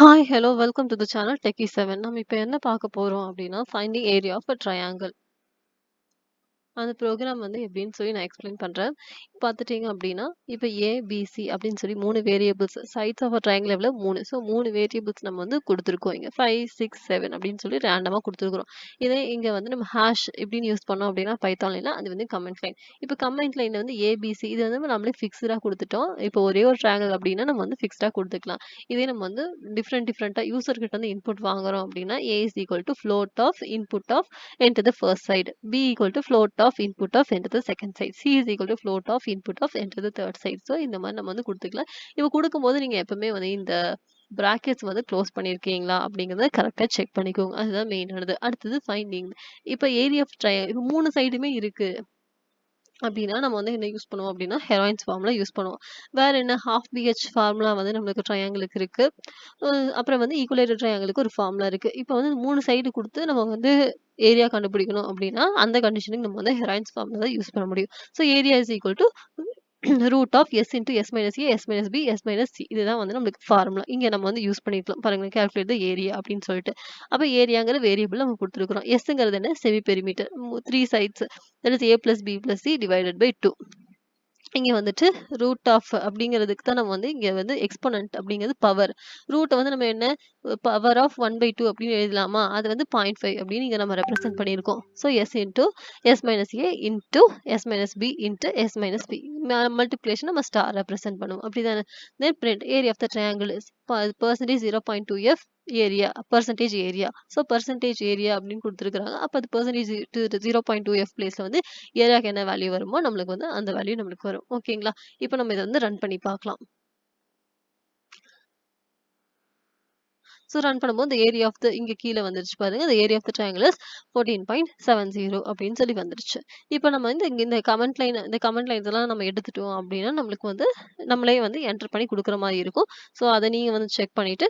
Hi, hello, welcome to the channel Techie Savant. நம்ம இப்ப என்ன பார்க்க போறோம் அப்படின்னா, finding area of a triangle. அந்த ப்ரோகிராம் வந்து எப்படின்னு சொல்லி நான் எக்ஸ்பிளைன் பண்றேன். பார்த்துட்டீங்க அப்படின்னா, இப்ப ஏ, பி, சி அப்படின்னு சொல்லி 3 variables sides of a triangle எவ்வளவு 3. ஸோ 3 வேரியபிள்ஸ் நம்ம வந்து குடுத்துருக்கோம் இங்க. 5, 6, 7 அப்படின்னு சொல்லி ரேண்டமா குடுத்துருக்கிறோம். இதே இங்க வந்து நம்ம ஹாஷ் இப்படின்னு யூஸ் பண்ணோம் அப்படின்னா பைத்தான்ல அது வந்து கமெண்ட் லைன். இப்ப கமெண்ட் லைன்ல வந்து ஏ, பி, சி இது வந்து நம்மளே ஃபிக்ஸ்டா குடுத்துட்டோம். இப்போ ஒரே ஒரு ட்ரையாங்கிள் அப்படின்னா நம்ம வந்து ஃபிக்ஸ்டா குடுத்துக்கலாம். இதே நம்ம வந்து டிஃபரெண்டா யூசர் கிட்ட வந்து இன்புட் வாங்குறோம் அப்படின்னா, A is equal to float of input of into the first side, b equal to float of input of into the second side, c is equal to float of input of into the third side. So இந்த மாதிரி நம்ம வந்து கொடுத்துக்கலாம். இப்போ கொடுக்கும்போது நீங்க எப்பவுமே வந்து இந்த brackets வந்து க்ளோஸ் பண்ணிருக்கீங்களா அப்படிங்கறத கரெக்டா செக் பண்ணிக்கோங்க. அதுதான் மெயின் ஆனது. அடுத்தது ஃபைண்டிங். இப்போ ஏரியா ஆஃப் ட்ரையாங்கிள் இப்போ 3 சைடுமே இருக்கு அப்படின்னா நம்ம வந்து என்ன யூஸ் பண்ணுவோம் அப்படின்னா ஹெராயின்ஸ் ஃபார்முலா யூஸ் பண்ணுவோம். வேற என்ன ஹாஃப் பிஹெச் ஃபார்முலா வந்து நம்மளுக்கு ட்ரையாங்கிளுக்கு இருக்கு. அப்புறம் வந்து ஈக்குவலேட்டர் ட்ரையாங்கிளுக்கு ஒரு ஃபார்முலா இருக்கு. இப்போ வந்து 3 சைடு கொடுத்து நம்ம வந்து ஏரியா கண்டுபிடிக்கணும் அப்படின்னா அந்த கண்டிஷனுக்கு நம்ம வந்து ஹெராயின்ஸ் ஃபார்முலா தான் யூஸ் பண்ண முடியும். So area is equal to root of S into S minus A S minus B S minus C இதுதான் வந்து நம்மளுக்கு ஃபார்முலா. இங்க நம்ம வந்து யூஸ் பண்ணிக்கலாம். பாருங்க கால்குலேட் த ஏரியா அப்படின்னு சொல்லிட்டு. அப்ப ஏரியாங்கிற வேரியபிள் நம்ம கொடுத்துருக்கோம். எஸ்ங்கிறது என்ன semi perimeter 3 sides that is a plus b plus c divided by 2. இங்க வந்துட்டு ரூட் ஆஃப் அப்படிங்கிறதுக்கு தான் நம்ம வந்து இங்க வந்து எக்ஸ்போனன்ட் அப்படிங்கிறது பவர். ரூட் வந்து நம்ம என்ன பவர் ஆஃப் 1/2 அப்படின்னு எழுதலாமா? அது வந்து 0.5 அப்படின்னு இங்க நம்ம ரெப்ரசென்ட் பண்ணியிருக்கோம். So S into S minus A into S minus B into S minus B multiplication நம்ம ஸ்டார் ரெப்ரசென்ட் பண்ணுவோம். அப்படிதானே? Then print area of the triangle is percentage 0.2f area percentage area. So percentage area அப்படின்னு கொடுத்துருக்காங்க. அப்போ அது percentage 0.2f பிளேஸ்ல வந்து ஏரியாக்கு என்ன வேல்யூ வருமோ நம்மளுக்கு வந்து அந்த வேல்யூ நம்மளுக்கு வரும். ஓகேங்களா? இப்போ நம்ம இதை வந்து ரன் பண்ணி பார்க்கலாம். ஸோ ரன் பண்ணும்போது இந்த ஏரியா ஆஃப் த இங்க கீழே வந்துருச்சு பாருங்க. the area of the triangle is 14.70 அப்படின்னு சொல்லி வந்துருச்சு. இப்போ நம்ம வந்து இங்க இந்த கமெண்ட் லைன்ஸ் எல்லாம் நம்ம எடுத்துட்டோம் அப்படின்னா நம்மளுக்கு வந்து நம்மளே வந்து என்டர் பண்ணி கொடுக்குற மாதிரி இருக்கும். ஸோ அதை நீங்க வந்து செக் பண்ணிட்டு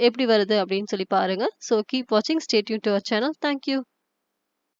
எப்படி வருது அப்படின்னு சொல்லி பாருங்க. ஸோ கீப் வாட்சிங், stay tune to our channel. Thank you.